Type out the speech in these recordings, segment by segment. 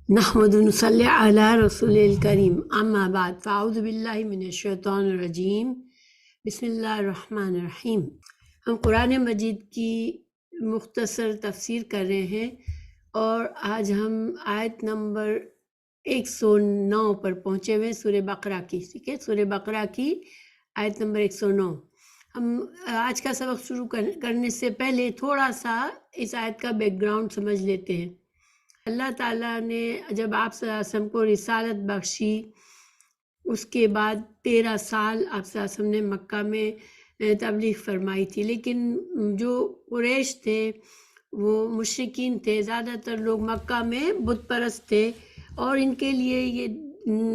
نحمد و نصلی علی رسول الکریم اما بعد فاعوذ باللہ من الشیطان الرجیم بسم اللہ الرحمن الرحیم۔ ہم قرآن مجید کی مختصر تفسیر کر رہے ہیں اور آج ہم آیت نمبر 109 پر پہنچے ہوئے سورہ بقرہ کی، ٹھیک ہے، سورہ بقرہ کی آیت نمبر 109۔ ہم آج کا سبق شروع کرنے سے پہلے تھوڑا سا اس آیت کا بیک گراؤنڈ سمجھ لیتے ہیں۔ اللہ تعالیٰ نے جب آپ صلی اللہ علیہ وسلم کو رسالت بخشی، اس کے بعد 13 سال آپ صلی اللہ علیہ وسلم نے مکہ میں تبلیغ فرمائی تھی، لیکن جو قریش تھے وہ مشرکین تھے، زیادہ تر لوگ مکہ میں بت پرست تھے، اور ان کے لیے یہ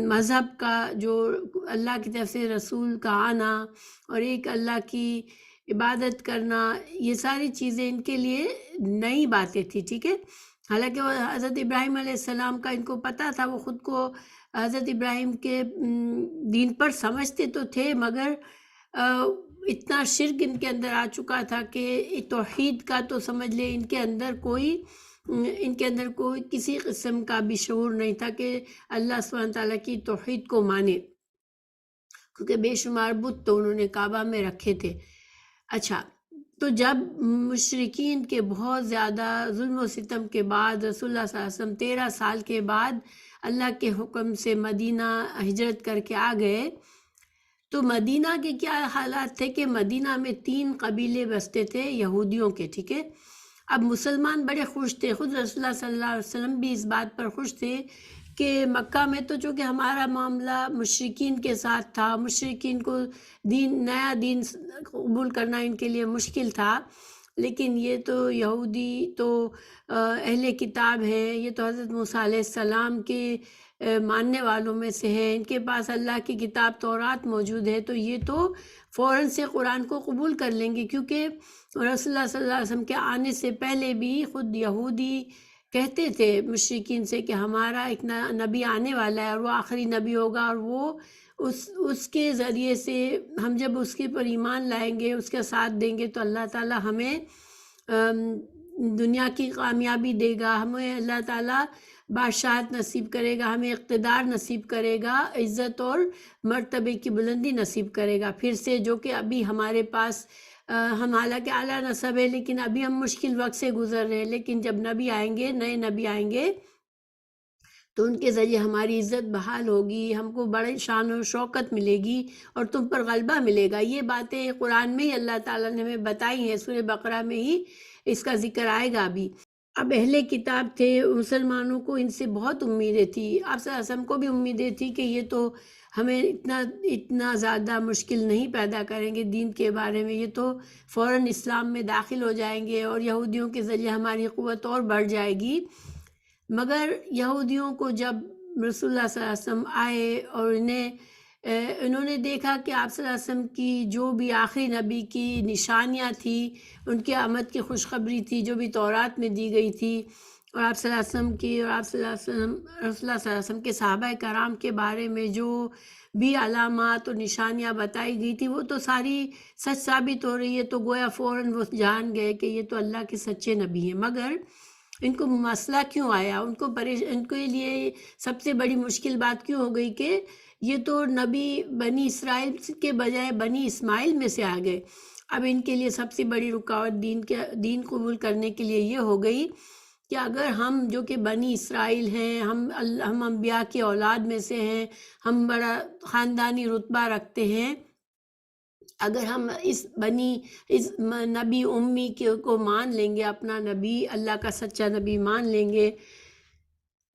مذہب کا جو اللہ کی طرف سے رسول کا آنا اور ایک اللہ کی عبادت کرنا، یہ ساری چیزیں ان کے لیے نئی باتیں تھی، ٹھیک ہے۔ حالانکہ وہ حضرت ابراہیم علیہ السلام کا ان کو پتہ تھا، وہ خود کو حضرت ابراہیم کے دین پر سمجھتے تو تھے، مگر اتنا شرک ان کے اندر آ چکا تھا کہ توحید کا تو سمجھ لے ان کے اندر کوئی کسی قسم کا بھی شعور نہیں تھا کہ اللہ سبحانہ وتعالیٰ کی توحید کو مانے، کیونکہ بے شمار بت تو انہوں نے کعبہ میں رکھے تھے۔ اچھا، تو جب مشرکین کے بہت زیادہ ظلم و ستم کے بعد رسول اللہ صلی اللہ علیہ وسلم 13 سال کے بعد اللہ کے حکم سے مدینہ ہجرت کر کے آ گئے، تو مدینہ کے کیا حالات تھے کہ مدینہ میں 3 قبیلے بستے تھے یہودیوں کے، ٹھیک ہے۔ اب مسلمان بڑے خوش تھے، خود رسول اللہ صلی اللہ علیہ وسلم بھی اس بات پر خوش تھے کہ مکہ میں تو چونکہ ہمارا معاملہ مشرکین کے ساتھ تھا، مشرکین کو نیا دین قبول کرنا ان کے لیے مشکل تھا، لیکن یہ تو یہودی تو اہل کتاب ہے، یہ تو حضرت موسیٰ علیہ السلام کے ماننے والوں میں سے ہے، ان کے پاس اللہ کی کتاب تورات موجود ہے، تو یہ تو فوراً سے قرآن کو قبول کر لیں گے، کیونکہ رسول اللہ صلی اللہ علیہ وسلم کے آنے سے پہلے بھی خود یہودی کہتے تھے مشرکین سے کہ ہمارا ایک نبی آنے والا ہے اور وہ آخری نبی ہوگا، اور وہ اس کے ذریعے سے ہم جب اس کے پر ایمان لائیں گے، اس کا ساتھ دیں گے، تو اللہ تعالیٰ ہمیں دنیا کی کامیابی دے گا، ہمیں اللہ تعالیٰ بادشاہت نصیب کرے گا، ہمیں اقتدار نصیب کرے گا، عزت اور مرتبے کی بلندی نصیب کرے گا پھر سے، جو کہ ابھی ہمارے پاس ہم حالانکہ اعلیٰ نسب ہے، لیکن ابھی ہم مشکل وقت سے گزر رہے ہیں، لیکن جب نبی آئیں گے، نئے نبی آئیں گے، تو ان کے ذریعے ہماری عزت بحال ہوگی، ہم کو بڑے شان و شوکت ملے گی اور تم پر غلبہ ملے گا۔ یہ باتیں قرآن میں ہی اللہ تعالیٰ نے ہمیں بتائی ہیں، سورہ بقرہ میں ہی اس کا ذکر آئے گا ابھی۔ اب اہل کتاب تھے، مسلمانوں کو ان سے بہت امیدیں تھی، آپ صلی اللہ علیہ وسلم کو بھی امیدیں تھی کہ یہ تو ہمیں اتنا زیادہ مشکل نہیں پیدا کریں گے دین کے بارے میں، یہ تو فوراً اسلام میں داخل ہو جائیں گے اور یہودیوں کے ذریعے ہماری قوت اور بڑھ جائے گی۔ مگر یہودیوں کو جب رسول اللہ صلی اللہ علیہ وسلم آئے اور انہوں نے دیکھا کہ آپ صلی اللہ علیہ وسلم کی جو بھی آخری نبی کی نشانیاں تھی، ان کی آمد کی خوشخبری تھی جو بھی تورات میں دی گئی تھی، اور آپ صلی اللہ علیہ وسلم کی اور آپ صلی اللہ علیہ وسلم رسول اللہ صلی اللہ علیہ وسلم کے صحابہ کرام کے بارے میں جو بھی علامات اور نشانیاں بتائی گئی تھی، وہ تو ساری سچ ثابت ہو رہی ہے، تو گویا فوراً وہ جان گئے کہ یہ تو اللہ کے سچے نبی ہیں۔ مگر ان کو مسئلہ کیوں آیا، ان کے لیے سب سے بڑی مشکل بات کیوں ہو گئی کہ یہ تو نبی بنی اسرائیل کے بجائے بنی اسماعیل میں سے آ گئے۔ اب ان کے لیے سب سے بڑی رکاوٹ دین قبول کرنے کے لیے یہ ہو گئی کہ اگر ہم جو کہ بنی اسرائیل ہیں، ہم انبیاء کی اولاد میں سے ہیں، ہم بڑا خاندانی رتبہ رکھتے ہیں، اگر ہم اس نبی امی کو مان لیں گے، اپنا نبی اللہ کا سچا نبی مان لیں گے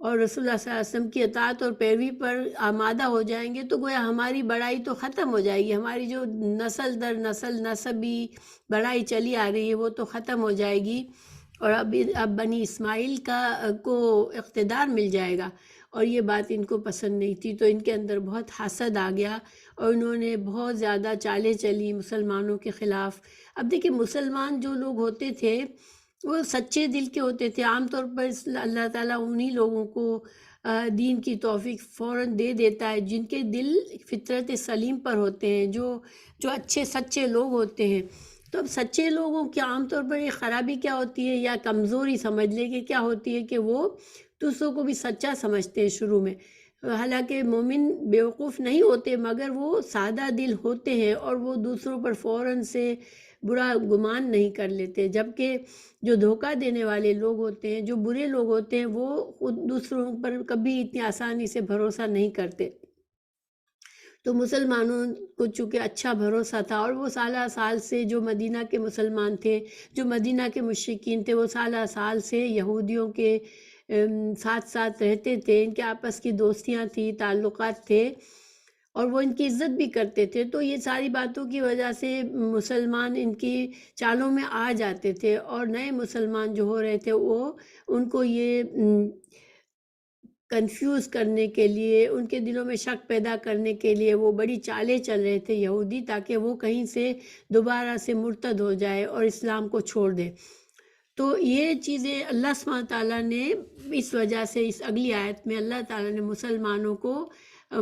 اور رسول اللہ صلی اللہ علیہ وسلم کی اطاعت اور پیروی پر آمادہ ہو جائیں گے، تو گویا ہماری بڑائی تو ختم ہو جائے گی، ہماری جو نسل در نسل نسبی بڑائی چلی آ رہی ہے وہ تو ختم ہو جائے گی، اور اب بنی اسماعیل کو اقتدار مل جائے گا۔ اور یہ بات ان کو پسند نہیں تھی، تو ان کے اندر بہت حسد آ گیا اور انہوں نے بہت زیادہ چالیں چلی مسلمانوں کے خلاف۔ اب دیکھیں، مسلمان جو لوگ ہوتے تھے وہ سچے دل کے ہوتے تھے، عام طور پر اللہ تعالیٰ انہی لوگوں کو دین کی توفیق فوراً دے دیتا ہے جن کے دل فطرت سلیم پر ہوتے ہیں، جو اچھے سچے لوگ ہوتے ہیں۔ تو اب سچے لوگوں کی عام طور پر یہ خرابی کیا ہوتی ہے، یا کمزوری سمجھ لے کہ کیا ہوتی ہے کہ وہ دوسروں کو بھی سچا سمجھتے ہیں شروع میں، حالانکہ مومن بیوقوف نہیں ہوتے مگر وہ سادہ دل ہوتے ہیں اور وہ دوسروں پر فوراً سے برا گمان نہیں کر لیتے، جبکہ جو دھوکہ دینے والے لوگ ہوتے ہیں، جو برے لوگ ہوتے ہیں، وہ خود دوسروں پر کبھی اتنی آسانی سے بھروسہ نہیں کرتے۔ تو مسلمانوں کو چونکہ اچھا بھروسہ تھا، اور وہ سالہ سال سے جو مدینہ کے مسلمان تھے، جو مدینہ کے مشرکین تھے، وہ سالہ سال سے یہودیوں کے ساتھ ساتھ رہتے تھے، ان کے آپس کی دوستیاں تھیں، تعلقات تھے، اور وہ ان کی عزت بھی کرتے تھے۔ تو یہ ساری باتوں کی وجہ سے مسلمان ان کی چالوں میں آ جاتے تھے، اور نئے مسلمان جو ہو رہے تھے وہ ان کو یہ کنفیوز کرنے کے لیے، ان کے دلوں میں شک پیدا کرنے کے لیے وہ بڑی چالیں چل رہے تھے یہودی، تاکہ وہ کہیں سے دوبارہ سے مرتد ہو جائے اور اسلام کو چھوڑ دے۔ تو یہ چیزیں اللہ سبحانہ تعالیٰ نے اس وجہ سے اس اگلی آیت میں اللہ تعالیٰ نے مسلمانوں کو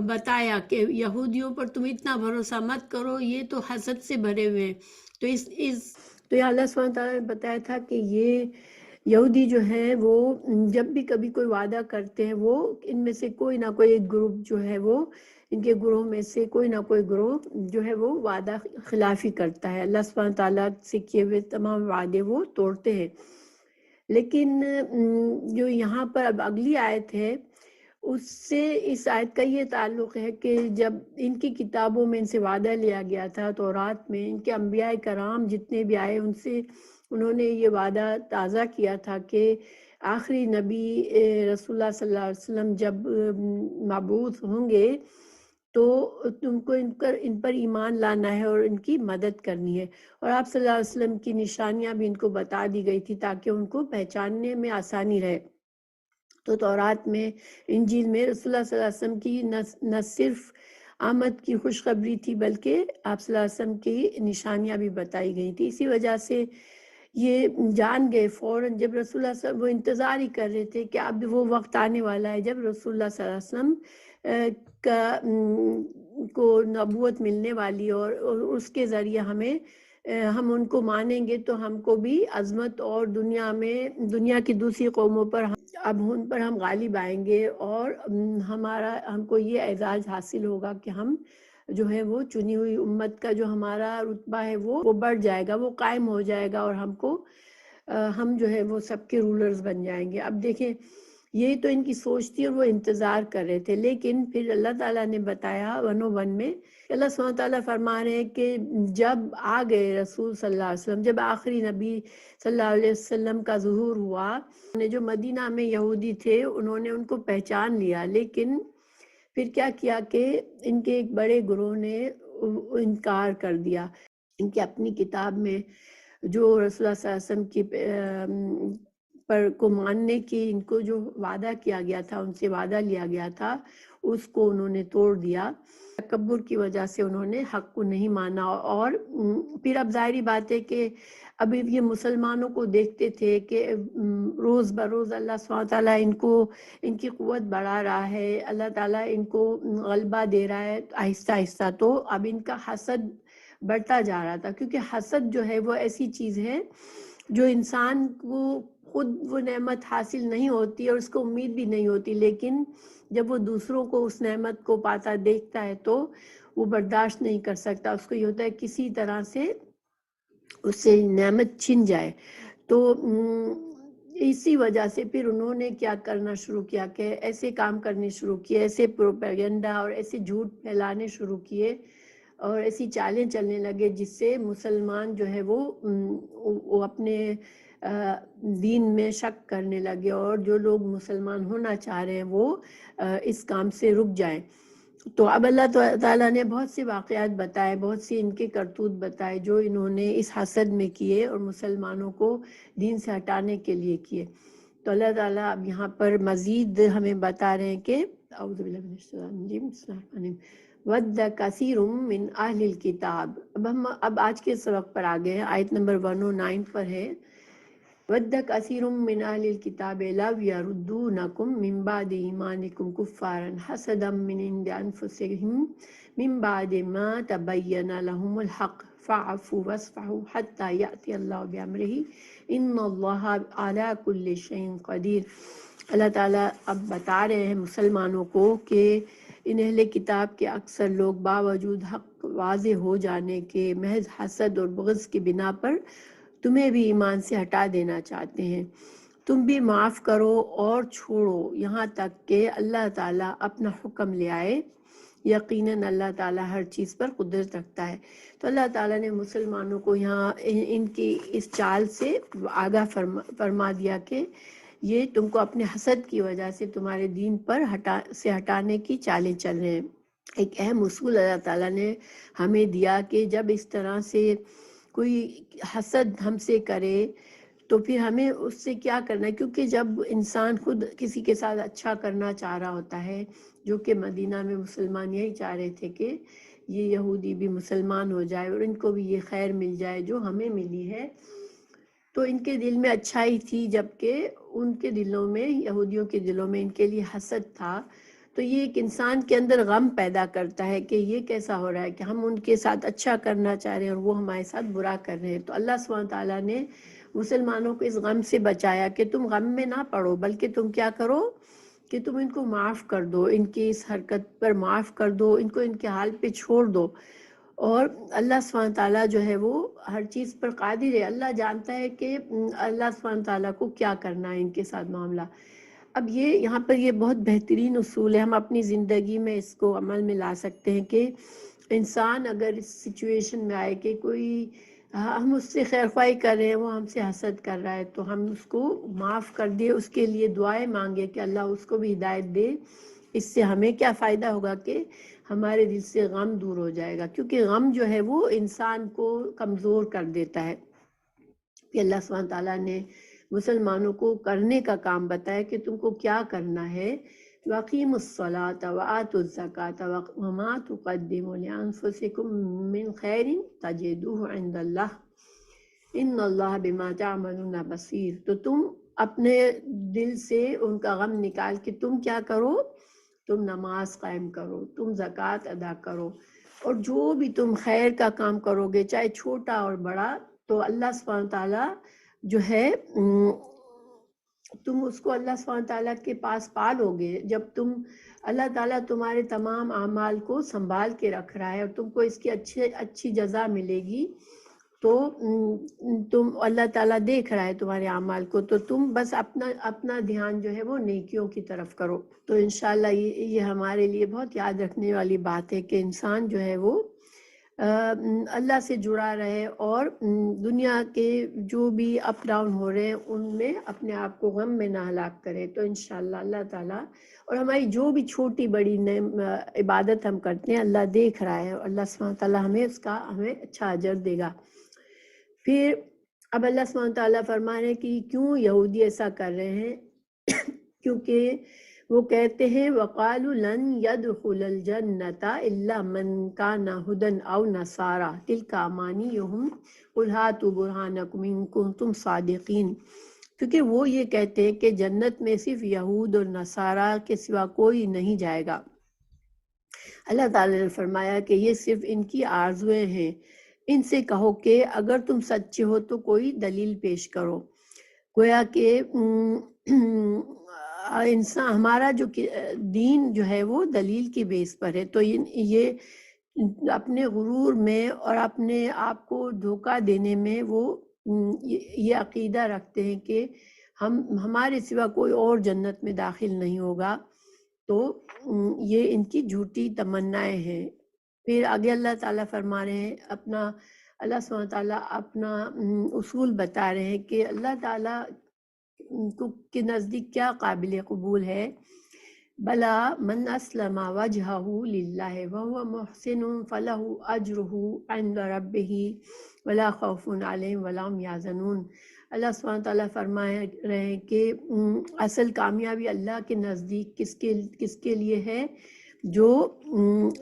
بتایا کہ یہودیوں پر تم اتنا بھروسہ مت کرو، یہ تو حسد سے بھرے ہوئے ہیں۔ تو یہ اللہ سبحانہ تعالیٰ نے بتایا تھا کہ یہ یہودی جو ہے وہ جب بھی کبھی کوئی وعدہ کرتے ہیں، وہ ان میں سے کوئی نہ کوئی ایک گروپ جو ہے وہ ان کے گروہ میں سے کوئی نہ کوئی گروہ جو ہے وہ وعدہ خلافی کرتا ہے، اللہ سبحانہ تعالیٰ سے کیے ہوئے تمام وعدے وہ توڑتے ہیں۔ لیکن جو یہاں پر اب اگلی آیت ہے اس سے اس آیت کا یہ تعلق ہے کہ جب ان کی کتابوں میں ان سے وعدہ لیا گیا تھا، تورات میں ان کے انبیاء کرام جتنے بھی آئے ان سے انہوں نے یہ وعدہ تازہ کیا تھا کہ آخری نبی رسول اللہ صلی اللہ علیہ وسلم جب مبعوث ہوں گے تو تم کو ان پر ایمان لانا ہے اور ان کی مدد کرنی ہے، اور آپ صلی اللہ علیہ وسلم کی نشانیاں بھی ان کو بتا دی گئی تھی تاکہ ان کو پہچاننے میں آسانی رہے۔ تو تورات میں، انجیل میں رسول اللہ صلی اللہ علیہ وسلم کی نہ صرف آمد کی خوشخبری تھی بلکہ آپ صلی اللہ علیہ وسلم کی نشانیاں بھی بتائی گئی تھی۔ اسی وجہ سے یہ جان گئے فوراً، جب رسول اللہ صلی اللہ علیہ وسلم وہ انتظار ہی کر رہے تھے کہ اب وہ وقت آنے والا ہے جب رسول اللہ صلی اللہ علیہ وسلم کو نبوت ملنے والی، اور اس کے ذریعے ہم ان کو مانیں گے تو ہم کو بھی عظمت، اور دنیا کی دوسری قوموں پر اب ان پر ہم غالب آئیں گے، اور ہم کو یہ اعزاز حاصل ہوگا کہ ہم جو ہے وہ چنی ہوئی امت کا جو ہمارا رتبہ ہے وہ بڑھ جائے گا، وہ قائم ہو جائے گا، اور ہم جو ہے وہ سب کے رولرز بن جائیں گے۔ اب دیکھیں یہ تو ان کی سوچ تھی اور وہ انتظار کر رہے تھے، لیکن پھر اللہ تعالیٰ نے بتایا 101 میں، اللہ سبحانہ تعالیٰ فرما رہے ہیں کہ جب آ گئے رسول صلی اللہ علیہ وسلم، جب آخری نبی صلی اللہ علیہ وسلم کا ظہور ہوا، جو مدینہ میں یہودی تھے انہوں نے ان کو پہچان لیا، لیکن پھر کیا کیا کہ ان کے ایک بڑے گروہ نے انکار کر دیا۔ ان کی اپنی کتاب میں جو رسول اللہ صلی اللہ علیہ وسلم کی کو ماننے کی ان کو جو وعدہ کیا گیا تھا، ان سے وعدہ لیا گیا تھا، اس کو انہوں نے توڑ دیا۔ تکبر کی وجہ سے انہوں نے حق کو نہیں مانا، اور پھر اب ظاہری بات ہے کہ اب یہ مسلمانوں کو دیکھتے تھے کہ روز بروز اللہ سبحانہ تعالیٰ ان کی قوت بڑھا رہا ہے، اللہ تعالیٰ ان کو غلبہ دے رہا ہے آہستہ آہستہ، تو اب ان کا حسد بڑھتا جا رہا تھا، کیونکہ حسد جو ہے وہ ایسی چیز ہے جو انسان کو خود وہ نعمت حاصل نہیں ہوتی اور اس کو امید بھی نہیں ہوتی، لیکن جب وہ دوسروں کو اس نعمت کو پاتا دیکھتا ہے تو وہ برداشت نہیں کر سکتا، اس کو یہ ہوتا ہے کسی طرح سے اس سے نعمت چھن جائے۔ تو اسی وجہ سے پھر انہوں نے کیا کرنا شروع کیا کہ ایسے کام کرنے شروع کیے، ایسے پروپیگنڈا اور ایسے جھوٹ پھیلانے شروع کیے اور ایسی چالیں چلنے لگے جس سے مسلمان جو ہے وہ اپنے دین میں شک کرنے لگے، اور جو لوگ مسلمان ہونا چاہ رہے ہیں وہ اس کام سے رک جائیں۔ تو اب اللہ تعالیٰ نے بہت سے واقعات بتائے، بہت سی ان کے کرتوت بتائے جو انہوں نے اس حسد میں کیے اور مسلمانوں کو دین سے ہٹانے کے لیے کیے۔ تو اللہ تعالیٰ اب یہاں پر مزید ہمیں بتا رہے ہیں کہ اعوذ باللہ من الشیطان الرجیم، بسم اللہ الرحمن الرحیم، وَدَّ كَثِيرٌ مِّنْ أَهْلِ الْكِتَابِ۔ اب آج کے سبق پر آگئے ہیں، آیت نمبر 109 پر ہے، وَدَّ كَثِيرٌ مِّنْ أَهْلِ الْكِتَابِ لَوْ يَرُدُّونَكُم مِّن بَعْدِ إِيمَانِكُمْ كُفَّارًا حَسَدًا مِّنْ عِندِ أَنفُسِهِم مِّن بَعْدِ مَا تَبَيَّنَ لَهُمُ الْحَقُّ فَاعْفُوا وَاصْفَحُوا حَتَّى يَأْتِيَ اللَّهُ بِأَمْرِهِ إِنَّ اللَّهَ عَلَىٰ كُلِّ شَيْءٍ قَدِيرٌ۔ اللہ تعالیٰ اب بتا رہے ہیں مسلمانوں کو کہ ان اہل کتاب کے اکثر لوگ باوجود حق واضح ہو جانے کے محض حسد اور بغض کی بنا پر تمہیں بھی ایمان سے ہٹا دینا چاہتے ہیں۔ تم بھی معاف کرو اور چھوڑو یہاں تک کہ اللہ تعالیٰ اپنا حکم لے آئے، یقیناً اللہ تعالیٰ ہر چیز پر قدرت رکھتا ہے۔ تو اللہ تعالیٰ نے مسلمانوں کو یہاں ان کی اس چال سے آگاہ فرما دیا کہ یہ تم کو اپنے حسد کی وجہ سے تمہارے دین پر ہٹانے کی چالیں چل رہے ہیں۔ ایک اہم اصول اللہ تعالیٰ نے ہمیں دیا کہ جب اس طرح سے کوئی حسد ہم سے کرے تو پھر ہمیں اس سے کیا کرنا ہے، کیونکہ جب انسان خود کسی کے ساتھ اچھا کرنا چاہ رہا ہوتا ہے، جو کہ مدینہ میں مسلمان یہی چاہ رہے تھے کہ یہ یہودی بھی مسلمان ہو جائے اور ان کو بھی یہ خیر مل جائے جو ہمیں ملی ہے، تو ان کے دل میں اچھائی تھی، جبکہ ان کے دلوں میں، یہودیوں کے دلوں میں ان کے لیے حسد تھا۔ تو یہ ایک انسان کے اندر غم پیدا کرتا ہے کہ یہ کیسا ہو رہا ہے کہ ہم ان کے ساتھ اچھا کرنا چاہ رہے ہیں اور وہ ہمارے ساتھ برا کر رہے ہیں۔ تو اللہ سبحانہ تعالیٰ نے مسلمانوں کو اس غم سے بچایا کہ تم غم میں نہ پڑو، بلکہ تم کیا کرو کہ تم ان کو معاف کر دو، ان کی اس حرکت پر معاف کر دو، ان کو ان کے حال پہ چھوڑ دو۔ اور اللہ سبحانہ تعالیٰ جو ہے وہ ہر چیز پر قادر ہے، اللہ جانتا ہے کہ اللہ سبحانہ تعالیٰ کو کیا کرنا ہے ان کے ساتھ معاملہ۔ اب یہ یہاں پر یہ بہت بہترین اصول ہے، ہم اپنی زندگی میں اس کو عمل میں لا سکتے ہیں کہ انسان اگر اس سچویشن میں آئے کہ کوئی ہم اس سے خیر خواہی کر رہے ہیں، وہ ہم سے حسد کر رہا ہے، تو ہم اس کو معاف کر دیں، اس کے لیے دعائیں مانگے کہ اللہ اس کو بھی ہدایت دے۔ اس سے ہمیں کیا فائدہ ہوگا کہ ہمارے دل سے غم دور ہو جائے گا، کیونکہ غم جو ہے وہ انسان کو کمزور کر دیتا ہے۔ کہ اللہ سبحانہ تعالیٰ نے مسلمانوں کو کرنے کا کام بتایا کہ تم کو کیا کرنا ہے، وَأَقِيمُوا الصَّلَاةَ وَآتُوا الزَّكَاةَ وَمَا تُقَدِّمُوا لِأَنفُسِكُم مِّن خَيْرٍ تَجِدُوهُ عِندَ اللَّهِ إِنَّ اللَّهَ بِمَا تَعْمَلُونَ بَصِيرٌ۔ تو تم اپنے دل سے ان کا غم نکال کے تم کیا کرو، تم نماز قائم کرو، تم زکوٰۃ ادا کرو، اور جو بھی تم خیر کا کام کرو گے چاہے چھوٹا اور بڑا، تو اللہ سبحانہ تعالیٰ جو ہے تم اس کو اللہ سبحانہ تعالیٰ کے پاس پالو گے۔ جب تم اللہ تعالیٰ تمہارے تمام اعمال کو سنبھال کے رکھ رہا ہے اور تم کو اس کی اچھی جزا ملے گی، تو تم اللہ تعالیٰ دیکھ رہا ہے تمہارے اعمال کو، تو تم بس اپنا دھیان جو ہے وہ نیکیوں کی طرف کرو۔ تو انشاءاللہ یہ ہمارے لیے بہت یاد رکھنے والی بات ہے کہ انسان جو ہے وہ اللہ سے جڑا رہے اور دنیا کے جو بھی اپ ڈاؤن ہو رہے ہیں ان میں اپنے آپ کو غم میں نہ ہلاک کرے۔ تو انشاءاللہ اللہ تعالیٰ، اور ہماری جو بھی چھوٹی بڑی عبادت ہم کرتے ہیں اللہ دیکھ رہا ہے، اور اللہ سبحانہ تعالیٰ ہمیں اچھا اجر دے گا۔ پھر اب اللہ سبحانہ تعالیٰ فرما رہے ہیں کہ کیوں یہودی ایسا کر رہے ہیں، کیونکہ وہ کہتے ہیں وَقَالُوا لَن يَدْخُلَ الْجَنَّةَ إِلَّا مَنْ كَانَ هُدًى أَوْ نَصَارَىٰ تِلْكَ أَمَانِيُّهُمْ قُلْ هَاتُوا بُرْهَانَكُمْ إِن كُنتُمْ صَادِقِينَ۔ کیونکہ وہ یہ کہتے ہیں کہ جنت میں صرف یہود اور نصارہ کے سوا کوئی نہیں جائے گا۔ اللہ تعالیٰ نے فرمایا کہ یہ صرف ان کی آرزویں ہیں، ان سے کہو کہ اگر تم سچے ہو تو کوئی دلیل پیش کرو۔ گویا کہ انسان ہمارا جو دین جو ہے وہ دلیل کی بیس پر ہے، تو یہ اپنے غرور میں اور اپنے آپ کو دھوکہ دینے میں وہ یہ عقیدہ رکھتے ہیں کہ ہمارے سوا کوئی اور جنت میں داخل نہیں ہوگا، تو یہ ان کی جھوٹی تمنائیں ہیں۔ پھر آگے اللہ تعالیٰ فرما رہے ہیں اللہ سبحانہ تعالیٰ اپنا اصول بتا رہے ہیں کہ اللہ تعالیٰ کے نزدیک کیا قابل قبول ہے۔ بلا من اسلم وجہہ للہ وہو محسن فلہ اجرہ عند ربہ ولا خوف علیہم ولا هم یحزنون۔ اللہ سبحانہ تعالیٰ فرما رہے ہیں کہ اصل کامیابی اللہ کے نزدیک کس کے لیے ہے، جو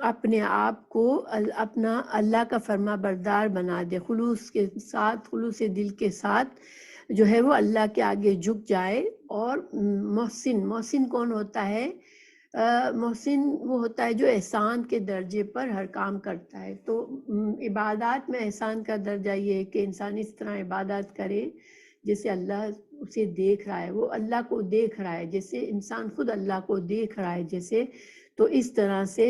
اپنے آپ کو اپنا اللہ کا فرما بردار بنا دے، خلوص کے ساتھ، خلوص دل کے ساتھ جو ہے وہ اللہ کے آگے جھک جائے۔ اور محسن کون ہوتا ہے؟ محسن وہ ہوتا ہے جو احسان کے درجے پر ہر کام کرتا ہے۔ تو عبادات میں احسان کا درجہ یہ ہے کہ انسان اس طرح عبادات کرے جیسے اللہ اسے دیکھ رہا ہے، وہ اللہ کو دیکھ رہا ہے، جیسے انسان خود اللہ کو دیکھ رہا ہے جیسے، تو اس طرح سے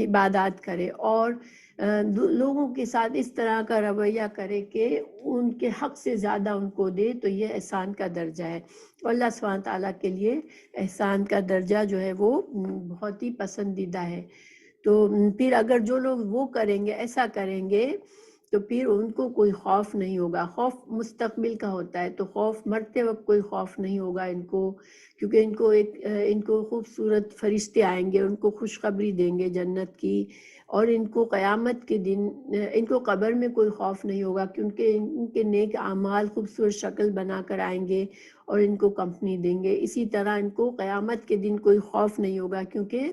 عبادات کرے، اور لوگوں کے ساتھ اس طرح کا رویہ کرے کہ ان کے حق سے زیادہ ان کو دے، تو یہ احسان کا درجہ ہے۔ اور اللہ سبحانہ تعالیٰ کے لیے احسان کا درجہ جو ہے وہ بہت ہی پسندیدہ ہے۔ تو پھر اگر جو لوگ وہ کریں گے، ایسا کریں گے، تو پھر ان کو کوئی خوف نہیں ہوگا۔ خوف مستقبل کا ہوتا ہے، تو خوف مرتے وقت کوئی خوف نہیں ہوگا ان کو، کیونکہ ان کو خوبصورت فرشتے آئیں گے، ان کو خوشخبری دیں گے جنت کی، اور ان کو قیامت کے دن ان کو قبر میں کوئی خوف نہیں ہوگا، کیونکہ ان کے نیک اعمال خوبصورت شکل بنا کر آئیں گے اور ان کو کمپنی دیں گے۔ اسی طرح ان کو قیامت کے دن کوئی خوف نہیں ہوگا، کیونکہ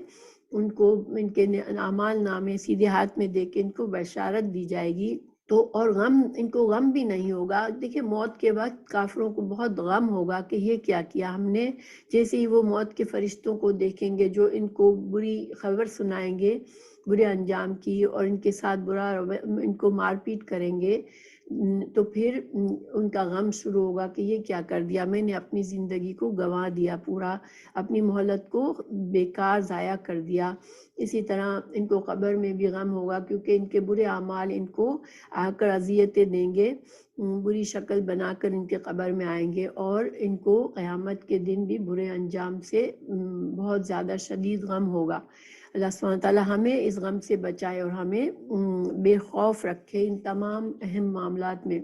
ان کو ان کے اعمال نامے سیدھے ہاتھ میں دے کے ان کو بشارت دی جائے گی۔ تو اور ان کو غم بھی نہیں ہوگا۔ دیکھیں موت کے وقت کافروں کو بہت غم ہوگا کہ یہ کیا کیا ہم نے، جیسے ہی وہ موت کے فرشتوں کو دیکھیں گے جو ان کو بری خبر سنائیں گے برے انجام کی، اور ان کے ساتھ ان کو مار پیٹ کریں گے، تو پھر ان کا غم شروع ہوگا کہ یہ کیا کر دیا، میں نے اپنی زندگی کو گنوا دیا، پورا اپنی مہلت کو بیکار ضائع کر دیا۔ اسی طرح ان کو قبر میں بھی غم ہوگا، کیونکہ ان کے برے اعمال ان کو آ کر اذیتیں دیں گے، بری شکل بنا کر ان کے قبر میں آئیں گے، اور ان کو قیامت کے دن بھی برے انجام سے بہت زیادہ شدید غم ہوگا۔ اللہ سبحانہ تعالیٰ ہمیں اس غم سے بچائے اور ہمیں بے خوف رکھے ان تمام اہم معاملات میں۔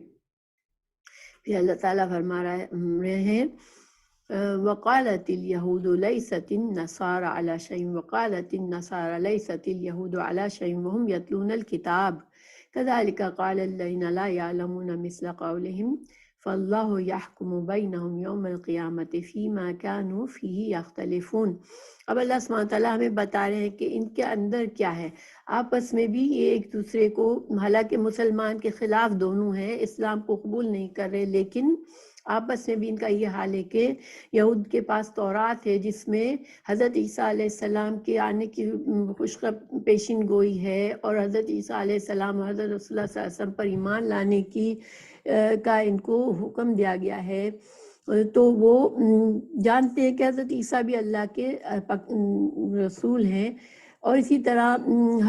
پھر اللہ تعالیٰ فرما رہے ہیں وقالت اليهود ليست النصارى على شيء وقالت النصارى ليست اليهود على شيء وهم يتلون الكتاب كذلك قال الذين لا يعلمون مثل قولهم فالله يحكم بينهم يوم القيامة فيما كانوا فيه يختلفون۔ اب اللہ سبحانہ تعالیٰ ہمیں بتا رہے ہیں کہ ان کے اندر کیا ہے، آپس میں بھی یہ ایک دوسرے کو، حالانکہ مسلمان کے خلاف دونوں ہیں، اسلام کو قبول نہیں کر رہے، لیکن آپس میں بھی ان کا یہ حال ہے کہ یہود کے پاس تورات ہے جس میں حضرت عیسیٰ علیہ السلام کے آنے کی پیشین گوئی ہے، اور حضرت عیسیٰ علیہ السلام اور حضرت رسول اللہ صلی اللہ علیہ وسلم پر ایمان لانے کا ان کو حکم دیا گیا ہے۔ تو وہ جانتے ہیں کہ حضرت عیسیٰ بھی اللہ کے رسول ہیں، اور اسی طرح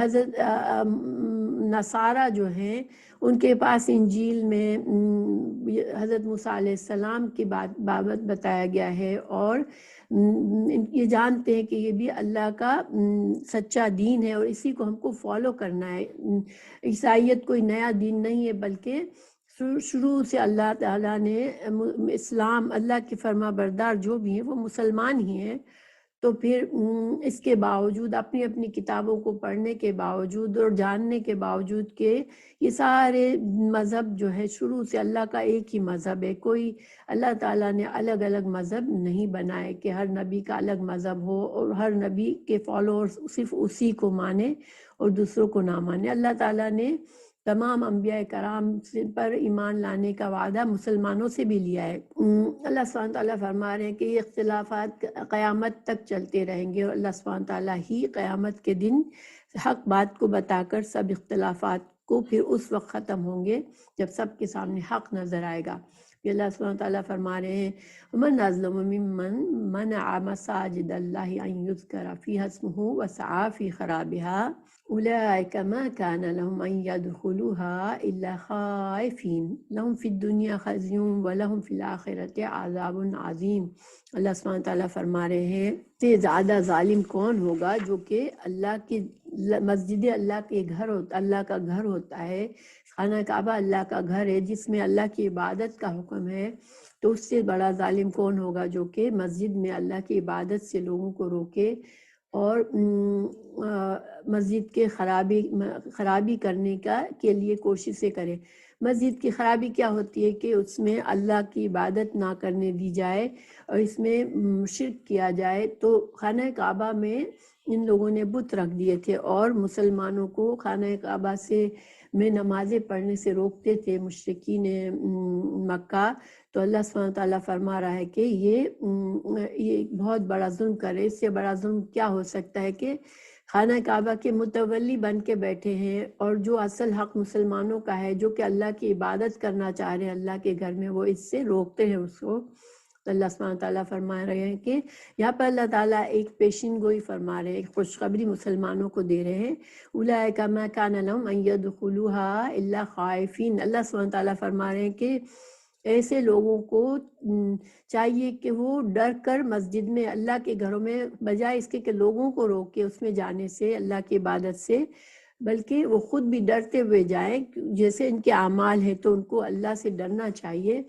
حضرت نصارہ جو ہیں ان کے پاس انجیل میں حضرت موسیٰ علیہ السلام کی بابت بتایا گیا ہے، اور یہ جانتے ہیں کہ یہ بھی اللہ کا سچا دین ہے، اور اسی کو ہم کو فالو کرنا ہے۔ عیسائیت کوئی نیا دین نہیں ہے، بلکہ شروع سے اللہ تعالیٰ نے اسلام، اللہ کے فرما بردار جو بھی ہیں وہ مسلمان ہی ہیں۔ تو پھر اس کے باوجود اپنی اپنی کتابوں کو پڑھنے کے باوجود اور جاننے کے باوجود کہ یہ سارے مذہب جو ہے شروع سے اللہ کا ایک ہی مذہب ہے، کوئی اللہ تعالیٰ نے الگ الگ مذہب نہیں بنائے کہ ہر نبی کا الگ مذہب ہو اور ہر نبی کے فالوورز صرف اسی کو مانے اور دوسروں کو نہ مانے۔ اللہ تعالیٰ نے تمام انبیاء کرام پر ایمان لانے کا وعدہ مسلمانوں سے بھی لیا ہے۔ اللہ سبحانہ تعالیٰ فرما رہے ہیں کہ یہ اختلافات قیامت تک چلتے رہیں گے، اور اللہ سبحانہ تعالیٰ ہی قیامت کے دن حق بات کو بتا کر سب اختلافات کو پھر اس وقت ختم ہوں گے جب سب کے سامنے حق نظر آئے گا۔ پھر اللہ سبحانہ تعالیٰ فرما رہے ہیں وَمَنْ أَظْلَمُ مِمَّنْ مَنَعَ مَسَاجِدَ اللَّهِ أَنْ يُذْكَرَ فِيهَا اسْمُهُ وَسَعَىٰ فِي خَرَابِهَا أولئك ما كان لهم أن يدخلوها إلا خائفين لهم في الدنيا خزي ولهم في الآخرة عذاب عظيم۔ اللہ سبحانہ تعالیٰ فرما رہے ہیں سے زیادہ ظالم کون ہوگا جو کہ اللہ کی مسجد اللہ کے گھر ہوتا، اللہ کا گھر ہوتا ہے، خانہ کعبہ اللہ کا گھر ہے جس میں اللہ کی عبادت کا حکم ہے، تو اس سے بڑا ظالم کون ہوگا جو کہ مسجد میں اللہ کی عبادت سے لوگوں کو روکے اور مسجد کے خرابی کرنے کے لیے کوششیں کرے۔ مسجد کی خرابی کیا ہوتی ہے کہ اس میں اللہ کی عبادت نہ کرنے دی جائے اور اس میں شرک کیا جائے۔ تو خانہ کعبہ میں ان لوگوں نے بت رکھ دیے تھے اور مسلمانوں کو خانہ کعبہ میں نمازیں پڑھنے سے روکتے تھے مشرکین مکہ۔ تو اللہ سبحانہ تعالیٰ فرما رہا ہے کہ یہ بہت بڑا ظلم کرے، اس سے بڑا ظلم کیا ہو سکتا ہے کہ خانہ کعبہ کے متولی بن کے بیٹھے ہیں، اور جو اصل حق مسلمانوں کا ہے، جو کہ اللہ کی عبادت کرنا چاہ رہے ہیں اللہ کے گھر میں، وہ اس سے روکتے ہیں اس کو. تو اللہ سبحانہ تعالیٰ فرما رہے ہیں کہ یہاں پر اللہ تعالیٰ ایک پیشین گوئی فرما رہے ہیں، ایک خوشخبری مسلمانوں کو دے رہے ہیں. اولئک ما کان لهم ان يدخلوها الا خائفین. اللہ سبحانہ تعالیٰ فرما رہے ہیں کہ ایسے لوگوں کو چاہیے کہ وہ ڈر کر مسجد میں، اللہ کے گھروں میں، بجائے اس کے کہ لوگوں کو روکے اس میں جانے سے، اللہ کی عبادت سے، بلکہ وہ خود بھی ڈرتے ہوئے جائیں. جیسے ان کے اعمال ہیں تو ان کو اللہ سے ڈرنا چاہیے.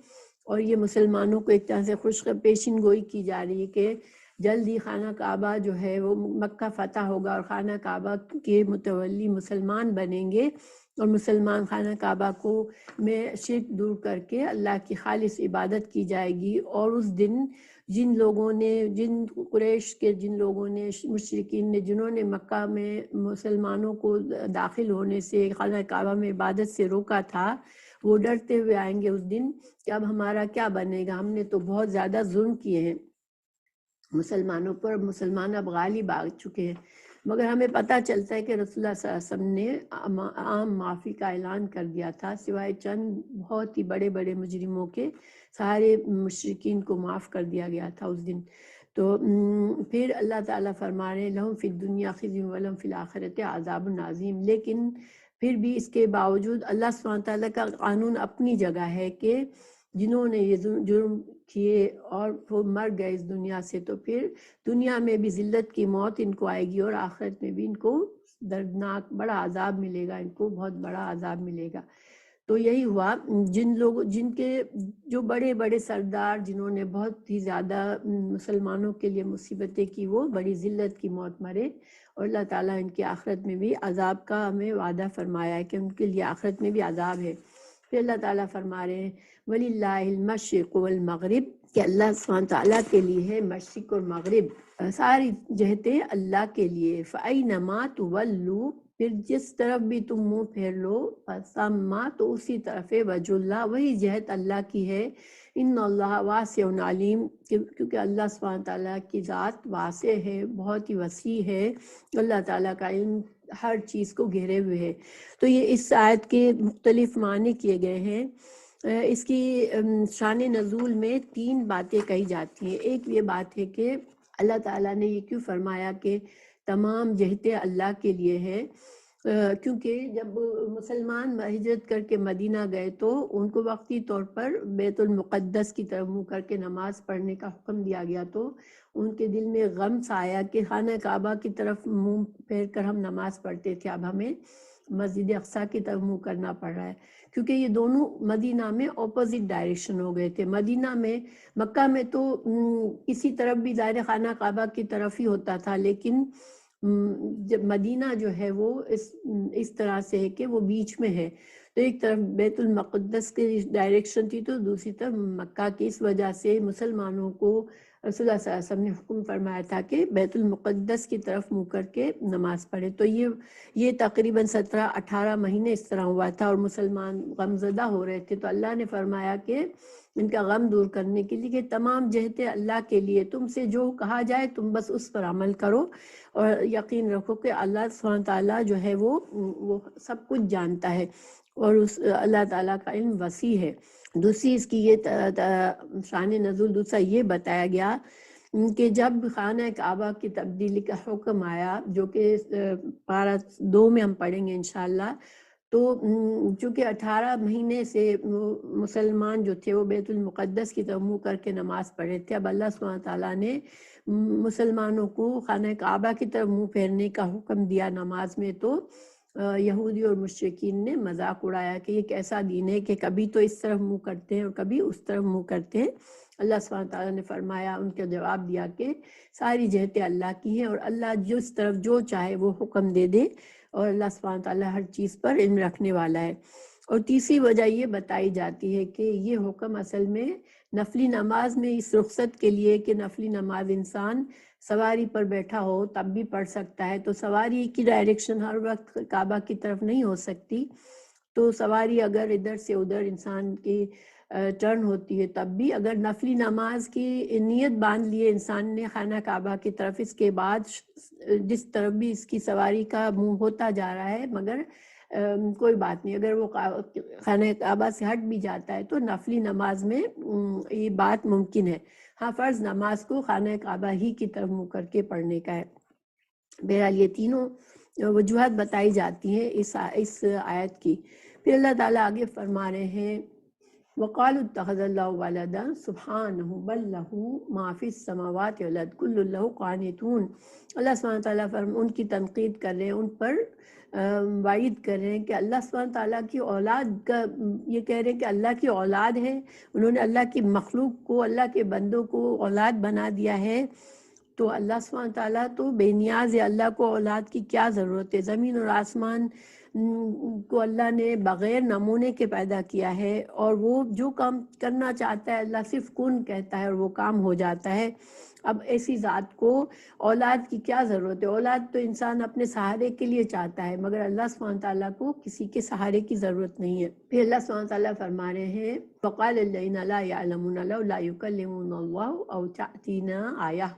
اور یہ مسلمانوں کو ایک طرح سے پیشین گوئی کی جا رہی ہے کہ جلد ہی خانہ کعبہ جو ہے وہ مکہ فتح ہوگا، اور خانہ کعبہ کے متولی مسلمان بنیں گے، اور مسلمان خانہ کعبہ کو میں شرک دور کر کے اللہ کی خالص عبادت کی جائے گی. اور اس دن جن قریش کے جن لوگوں نے، مشرکین نے، جنہوں نے مکہ میں مسلمانوں کو داخل ہونے سے، خانہ کعبہ میں عبادت سے روکا تھا، وہ ڈرتے ہوئے آئیں گے اس دن کہ اب ہمارا کیا بنے گا، ہم نے تو بہت زیادہ ظلم کیے ہیں مسلمانوں پر، مسلمان اب غالب آ چکے ہیں. مگر ہمیں پتہ چلتا ہے کہ رسول اللہ صلی اللہ علیہ وسلم نے عام معافی کا اعلان کر دیا تھا، سوائے چند بہت ہی بڑے بڑے مجرموں کے سارے مشرکین کو معاف کر دیا گیا تھا اس دن. تو پھر اللہ تعالیٰ فرما رہے ہیں لہم فی الدنیا خزی ولہم فی الآخرۃ عذاب عظیم. لیکن پھر بھی اس کے باوجود اللہ سبحانہ تعالیٰ کا قانون اپنی جگہ ہے کہ جنہوں نے یہ جرم کیے اور وہ مر گئے اس دنیا سے، تو پھر دنیا میں بھی ذلت کی موت ان کو آئے گی، اور آخرت میں بھی ان کو دردناک بڑا عذاب ملے گا، ان کو بہت بڑا عذاب ملے گا. تو یہی ہوا، جن کے جو بڑے بڑے سردار، جنہوں نے بہت ہی زیادہ مسلمانوں کے لیے مصیبتیں کی، وہ بڑی ذلت کی موت مرے. اور اللہ تعالیٰ ان کی آخرت میں بھی عذاب کا ہمیں وعدہ فرمایا ہے کہ ان کے لیے آخرت میں بھی عذاب ہے. پھر اللہ تعالیٰ فرما رہے ہیں وَلِلَّهِ الْمَشْرِقُ وَالْمَغْرِبُ، کہ اللہ سبحانہ تعالیٰ کے لیے ہے مشرق اور مغرب، ساری جہتیں اللہ کے لیے. فَأَيْنَمَا تُوَلُّوا، پھر جس طرف بھی تم منہ پھیر لو، فَثَمَّ، تو اسی طرف وجہ اللہ، وہی جہت اللہ کی ہے. ان اللہ واسع علیم، کیونکہ اللہ سبحانہ تعالیٰ کی ذات واسع ہے، بہت ہی وسیع ہے. اللہ تعالیٰ کا علم ہر چیز کو گھیرے ہوئے ہے. تو یہ اس آیت کے مختلف معنی کیے گئے ہیں. اس کی شان نزول میں 3 باتیں کہی جاتی ہیں. ایک یہ بات ہے کہ اللہ تعالیٰ نے یہ کیوں فرمایا کہ تمام جہتیں اللہ کے لیے ہیں، کیونکہ جب مسلمان ہجرت کر کے مدینہ گئے تو ان کو وقتی طور پر بیت المقدس کی طرف منہ کر کے نماز پڑھنے کا حکم دیا گیا، تو ان کے دل میں غم سا آیا کہ خانہ کعبہ کی طرف منہ پھیر کر ہم نماز پڑھتے تھے، اب ہمیں مسجد اقصیٰ کی طرف منہ کرنا پڑ رہا ہے، کیونکہ یہ دونوں مدینہ میں اپوزٹ ڈائریکشن ہو گئے تھے. مدینہ میں، مکہ میں تو کسی طرف بھی ظاہر خانہ کعبہ کی طرف ہی ہوتا تھا، لیکن جب مدینہ جو ہے وہ اس طرح سے ہے کہ وہ بیچ میں ہے، تو ایک طرف بیت المقدس کی ڈائریکشن تھی تو دوسری طرف مکہ کی. اس وجہ سے مسلمانوں کو رسول اللہ صلی اللہ علیہ وسلم نے حکم فرمایا تھا کہ بیت المقدس کی طرف منہ کر کے نماز پڑھے. تو یہ تقریباً 17-18 مہینے اس طرح ہوا تھا، اور مسلمان غمزدہ ہو رہے تھے. تو اللہ نے فرمایا کہ ان کا غم دور کرنے کے لیے کہ تمام جہتیں اللہ کے لیے، تم سے جو کہا جائے تم بس اس پر عمل کرو، اور یقین رکھو کہ اللہ سبحانہ تعالیٰ جو ہے وہ سب کچھ جانتا ہے، اور اس اللہ تعالیٰ کا علم وسیع ہے. دوسری اس کی یہ شان نزول دوسرا یہ بتایا گیا کہ جب خانہ کعبہ کی تبدیلی کا حکم آیا، جو کہ پارہ 2 میں ہم پڑھیں گے انشاءاللہ، تو چونکہ 18 مہینے سے مسلمان جو تھے وہ بیت المقدس کی طرف منہ کر کے نماز پڑھے تھے، اب اللہ سبحانہ تعالیٰ نے مسلمانوں کو خانہ کعبہ کی طرف منہ پھیرنے کا حکم دیا نماز میں. تو یہودی اور مشرکین نے مذاق اڑایا کہ یہ کیسا دین ہے کہ کبھی تو اس طرف منہ کرتے ہیں اور کبھی اس طرف منہ کرتے ہیں. اللہ سبحانہ تعالیٰ نے فرمایا، ان کا جواب دیا کہ ساری جہتیں اللہ کی ہیں، اور اللہ جس طرف جو چاہے وہ حکم دے دے، اور اللہ سبحانہ تعالیٰ ہر چیز پر علم رکھنے والا ہے. اور تیسری وجہ یہ بتائی جاتی ہے کہ یہ حکم اصل میں نفلی نماز میں اس رخصت کے لیے کہ نفلی نماز انسان سواری پر بیٹھا ہو تب بھی پڑھ سکتا ہے. تو سواری کی ڈائریکشن ہر وقت کعبہ کی طرف نہیں ہو سکتی، تو سواری اگر ادھر سے ادھر انسان کی ٹرن ہوتی ہے تب بھی اگر نفلی نماز کی نیت باندھ لیے انسان نے خانہ کعبہ کی طرف، اس کے بعد جس طرف بھی اس کی سواری کا منہ ہوتا جا رہا ہے، مگر کوئی بات نہیں، اگر وہ خانہ کعبہ سے ہٹ بھی جاتا ہے تو نفلی نماز میں یہ بات ممکن ہے۔ ہاں، فرض نماز کو خانہ کعبہ ہی کی طرف منہ کر کے پڑھنے کا ہے۔ بہرحال یہ تینوں وجوہات بتائی جاتی ہیں اس آیت کی۔ پھر اللہ تعالیٰ آگے فرما رہے ہیں وَقَالُوا اتَّخَذَ اللَّهُ وَلَدًا سُبْحَانَهُ بَل لَّهُ مَا فِي السَّمَاوَاتِ وَالْأَرْضِ كُلٌّ لَّهُ قَانِتُونَ۔ اللہ سبحانہ تعالیٰ ان کی تنقید کر رہے ہیں، ان پر وعید کر رہے ہیں کہ اللہ سبحانہ تعالیٰ کی اولاد کا، یہ کہہ رہے ہیں کہ اللہ کی اولاد ہے، انہوں نے اللہ کی مخلوق کو، اللہ کے بندوں کو اولاد بنا دیا ہے۔ تو اللہ سبحانہ تعالیٰ تو بے نیاز ہے، اللہ کو اولاد کی کیا ضرورت ہے؟ زمین اور آسمان کو اللہ نے بغیر نمونے کے پیدا کیا ہے، اور وہ جو کام کرنا چاہتا ہے اللہ صرف کن کہتا ہے اور وہ کام ہو جاتا ہے۔ اب ایسی ذات کو اولاد کی کیا ضرورت ہے؟ اولاد تو انسان اپنے سہارے کے لیے چاہتا ہے، مگر اللہ سبحانہ تعالیٰ کو کسی کے سہارے کی ضرورت نہیں ہے۔ پھر اللہ سبحانہ تعالیٰ فرما رہے ہیں وَقَالَ الَّذِينَ لَا يَعْلَمُونَ لَوْلَا يُكَلِّمُنَا اللَّهُ أَوْ تَأْتِينَا آيَةٌ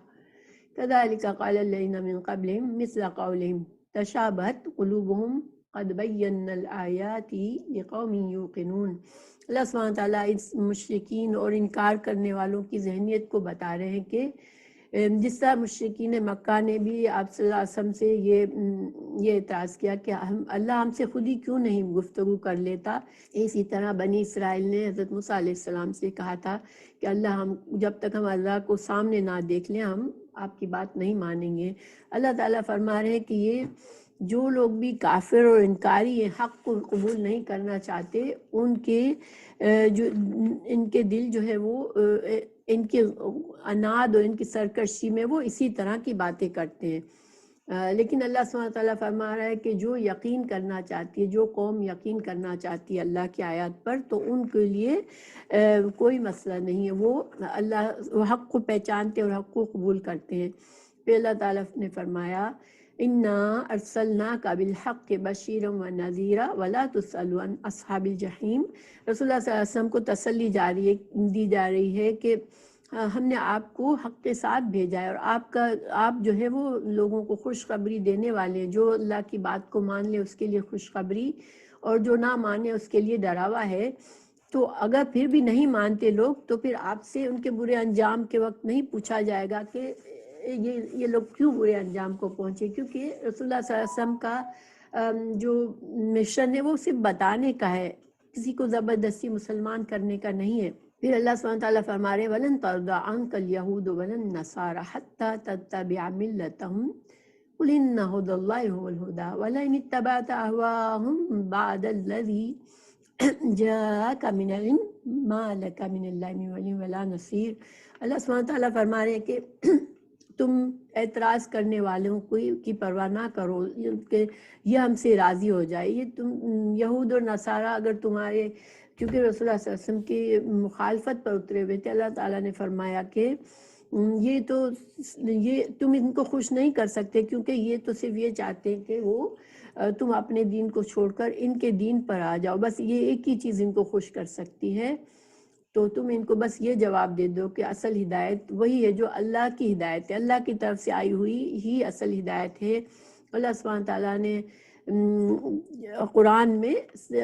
كَذَلِكَ قَالَ الَّذِينَ مِن قَبْلِهِم مِثْلَ قَوْلِهِمْ تَشَابَهَتْ قُلُوبُهُمْ قَدْ بَيَّنَّا الْآيَاتِ لِقَوْمٍ يُوقِنُونَ۔ اللہ سبحانہ تعالیٰ اس مشرکین اور انکار کرنے والوں کی ذہنیت کو بتا رہے ہیں کہ جس طرح مشرکین مکہ نے بھی آپ صلی اللہ علیہ وسلم سے یہ اعتراض کیا کہ اللہ ہم سے خود ہی کیوں نہیں گفتگو کر لیتا، اسی طرح بنی اسرائیل نے حضرت موسیٰ علیہ السلام سے کہا تھا کہ اللہ جب تک ہم اللہ کو سامنے نہ دیکھ لیں ہم آپ کی بات نہیں مانیں گے۔ اللہ تعالیٰ فرما رہے ہیں کہ یہ جو لوگ بھی کافر اور انکاری ہیں، حق کو قبول نہیں کرنا چاہتے، ان کے دل جو ہے وہ ان کی عناد اور ان کی سرکشی میں وہ اسی طرح کی باتیں کرتے ہیں۔ لیکن اللہ سبحانہ تعالیٰ فرما رہا ہے کہ جو یقین کرنا چاہتی ہے، جو قوم یقین کرنا چاہتی ہے اللہ کی آیات پر، تو ان کے لیے کوئی مسئلہ نہیں ہے، وہ حق کو پہچانتے اور حق کو قبول کرتے ہیں۔ پھر اللہ تعالیٰ نے فرمایا اِنَّا أَرْسَلْنَاكَ بِالْحَقِّ بَشِيرًا وَنَذِيرًا وَلَا تُسْأَلُ عَنْ أَصْحَابِ الْجَحِيمِ۔ رسول اللہ صلی اللہ علیہ وسلم کو تسلی دی جا رہی ہے کہ ہم نے آپ کو حق کے ساتھ بھیجا ہے، اور آپ جو ہے وہ لوگوں کو خوشخبری دینے والے ہیں، جو اللہ کی بات کو مان لے اس کے لیے خوشخبری، اور جو نہ مانے اس کے لیے ڈراوا ہے۔ تو اگر پھر بھی نہیں مانتے لوگ تو پھر آپ سے ان کے برے انجام کے وقت نہیں پوچھا جائے گا کہ یہ لوگ کیوں برے انجام کو پہنچے، کیونکہ رسول اللہ صلی اللہ علیہ وسلم کا جو مشن ہے وہ صرف بتانے کا ہے، کسی کو زبردستی مسلمان کرنے کا نہیں ہے۔ پھر اللہ سبحانہ تعالیٰ فرما رہے وَلَن تَرْضَىٰ عَنْكَ الْيَهُودُ وَلَا النَّصَارَىٰ حَتَّىٰ تَتَّبِعَ مِلَّتَهُمْ قُلْ إِنَّ هُدَى اللَّهِ هُوَ الْهُدَىٰ وَلَئِنِ اتَّبَعْتَ أَهْوَاءَهُمْ بَعْدَ الَّذِي جَاءَكَ مِنَ الْعِلْمِ مَا لَكَ مِنَ اللَّهِ مِن وَلِيٍّ وَلَا نَصِيرٍ۔ اللہ سبحانہ تعالیٰ فرما رہے ہیں کہ تم اعتراض کرنے والوں کی پرواہ نہ کرو کہ یہ ہم سے راضی ہو جائے، یہ تم یہود اور نصارہ اگر تمہارے، کیونکہ رسول اللہ صلی اللہ علیہ وسلم کی مخالفت پر اترے ہوئے تھے، اللہ تعالیٰ نے فرمایا کہ یہ تم ان کو خوش نہیں کر سکتے، کیونکہ یہ تو صرف یہ چاہتے ہیں کہ وہ تم اپنے دین کو چھوڑ کر ان کے دین پر آ جاؤ، بس یہ ایک ہی چیز ان کو خوش کر سکتی ہے۔ تو تم ان کو بس یہ جواب دے دو کہ اصل ہدایت وہی ہے جو اللہ کی ہدایت ہے، اللہ کی طرف سے آئی ہوئی ہی اصل ہدایت ہے۔ اللہ سبحانہ تعالیٰ نے قرآن میں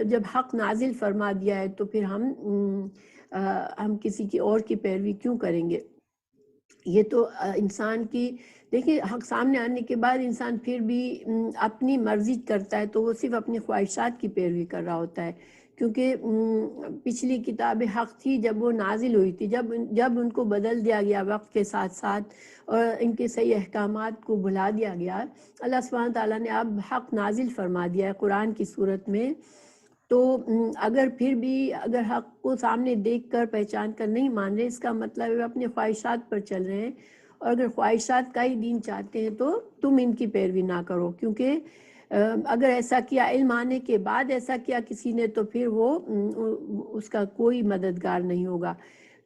جب حق نازل فرما دیا ہے تو پھر ہم کسی کی اور کی پیروی کیوں کریں گے؟ یہ تو انسان کی، دیکھیں حق سامنے آنے کے بعد انسان پھر بھی اپنی مرضی کرتا ہے تو وہ صرف اپنی خواہشات کی پیروی کر رہا ہوتا ہے، کیونکہ پچھلی کتاب حق تھی جب وہ نازل ہوئی تھی، جب ان کو بدل دیا گیا وقت کے ساتھ ساتھ اور ان کے صحیح احکامات کو بھلا دیا گیا، اللہ سبحانہ تعالیٰ نے اب حق نازل فرما دیا ہے قرآن کی صورت میں، تو اگر پھر بھی اگر حق کو سامنے دیکھ کر پہچان کر نہیں مان رہے، اس کا مطلب ہے وہ اپنے خواہشات پر چل رہے ہیں، اور اگر خواہشات کا ہی دین چاہتے ہیں تو تم ان کی پیروی نہ کرو، کیونکہ اگر ایسا کیا علم آنے کے بعد ایسا کیا کسی نے تو پھر وہ اس کا کوئی مددگار نہیں ہوگا۔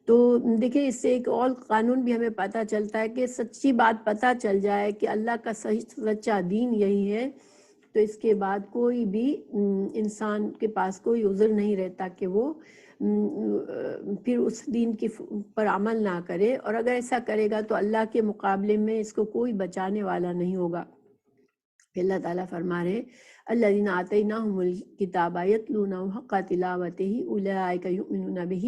تو دیکھیں اس سے ایک اور قانون بھی ہمیں پتہ چلتا ہے کہ سچی بات پتہ چل جائے کہ اللہ کا صحیح سچا دین یہی ہے، تو اس کے بعد کوئی بھی انسان کے پاس کوئی عذر نہیں رہتا کہ وہ پھر اس دین کی پر عمل نہ کرے، اور اگر ایسا کرے گا تو اللہ کے مقابلے میں اس کو کوئی بچانے والا نہیں ہوگا۔ پھر اللہ تعالیٰ فرما رہے الذین آتیناہم الکتاب یتلونہ حق تلاوتہ اولئک یؤمنون بہ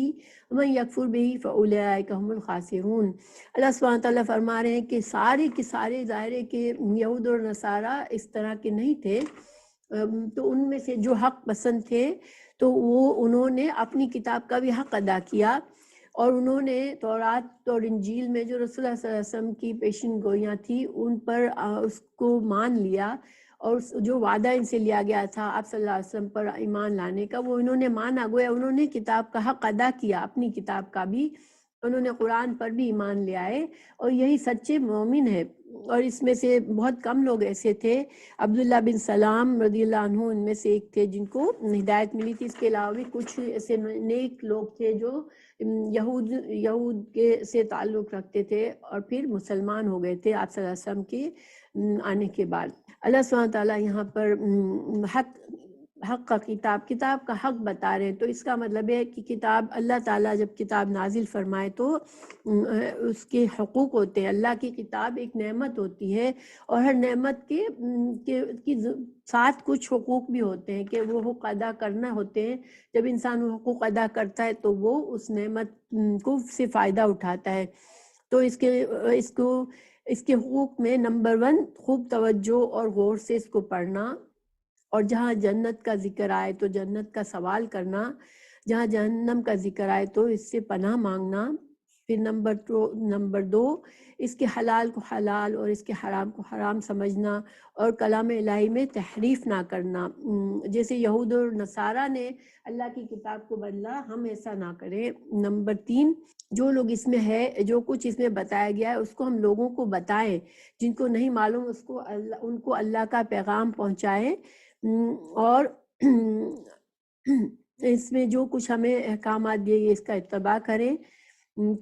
ومن یکفر بہ فاولئک هم الخاسرون۔ اللہ سبحانہ تعالیٰ فرما رہے ہیں کہ سارے کے سارے ظاہر ہے کہ یہود اور نصارہ اس طرح کے نہیں تھے، تو ان میں سے جو حق پسند تھے تو انہوں نے اپنی کتاب کا بھی حق ادا کیا، اور انہوں نے تورات اور انجیل میں جو رسول اللہ صلی اللہ علیہ وسلم کی پیشن گوئیاں تھیں ان پر اس کو مان لیا، اور جو وعدہ ان سے لیا گیا تھا آپ صلی اللہ علیہ وسلم پر ایمان لانے کا وہ انہوں نے مانا، گویا انہوں نے کتاب کا حق ادا کیا، اپنی کتاب کا بھی انہوں نے قرآن پر بھی ایمان لے آئے، اور یہی سچے مومن ہے۔ اور اس میں سے بہت کم لوگ ایسے تھے، عبداللہ بن سلام رضی اللہ عنہ ان میں سے ایک تھے جن کو ہدایت ملی تھی۔ اس کے علاوہ بھی کچھ ایسے نیک لوگ تھے جو یہود کے سے تعلق رکھتے تھے اور پھر مسلمان ہو گئے تھے آپ صلی اللہ علیہ وسلم کے آنے کے بعد۔ اللہ سبحانہ تعالیٰ یہاں پر حق کا کتاب کا حق بتا رہے ہیں، تو اس کا مطلب ہے کہ کتاب اللہ تعالیٰ جب کتاب نازل فرمائے تو اس کے حقوق ہوتے ہیں۔ اللہ کی کتاب ایک نعمت ہوتی ہے، اور ہر نعمت کے ساتھ کچھ حقوق بھی ہوتے ہیں کہ وہ حقوق ادا کرنا ہوتے ہیں۔ جب انسان وہ حقوق ادا کرتا ہے تو وہ اس نعمت کو سے فائدہ اٹھاتا ہے۔ تو اس کے حقوق میں نمبر 1 خوب توجہ اور غور سے اس کو پڑھنا، اور جہاں جنت کا ذکر آئے تو جنت کا سوال کرنا، جہاں جہنم کا ذکر آئے تو اس سے پناہ مانگنا۔ پھر نمبر 2 اس کے حلال کو حلال اور اس کے حرام کو حرام سمجھنا، اور کلام الہی میں تحریف نہ کرنا، جیسے یہود اور نصارہ نے اللہ کی کتاب کو بدلا، ہم ایسا نہ کریں۔ نمبر 3 جو لوگ اس میں ہے، جو کچھ اس میں بتایا گیا ہے اس کو ہم لوگوں کو بتائیں، جن کو نہیں معلوم ان کو اللہ کا پیغام پہنچائیں، اور اس میں جو کچھ ہمیں احکامات دیے اس کا اتباع کریں۔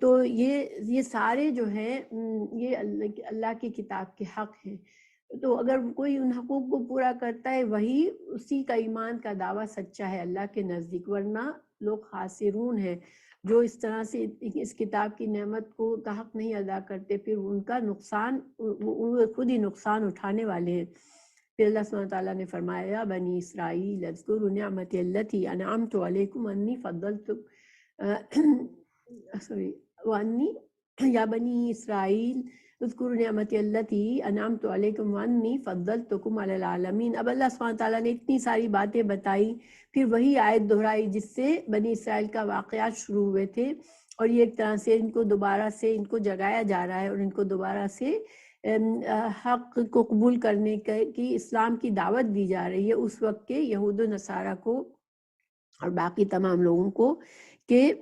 تو یہ سارے جو ہیں یہ اللہ کی کتاب کے حق ہیں۔ تو اگر کوئی ان حقوق کو پورا کرتا ہے وہی اسی کا ایمان کا دعویٰ سچا ہے اللہ کے نزدیک، ورنہ لوگ خاسرون ہیں جو اس طرح سے اس کتاب کی نعمت کو کا حق نہیں ادا کرتے، پھر ان کا نقصان وہ خود ہی نقصان اٹھانے والے ہیں۔ پھر اللہ سبحانہ تعالیٰ نے فرمایا یا بنی اسرائیل اذکروا نعمتی التی انعمت علیکم انی یا بنی اسرائیل اذکروا نعمتی التی انعمت علیکم وانی فضلتکم علی العالمین۔ اب اللہ سبحانہ تعالیٰ نے اتنی ساری باتیں بتائی، پھر وہی آیت دہرائی جس سے بنی اسرائیل کا واقعات شروع ہوئے تھے، اور یہ ایک طرح سے ان کو دوبارہ سے ان کو جگایا جا رہا ہے، اور ان کو دوبارہ سے حق کو قبول کرنے کی اسلام کی دعوت دی جا رہی ہے اس وقت کے یہود و نصارہ کو اور باقی تمام لوگوں کو، کہ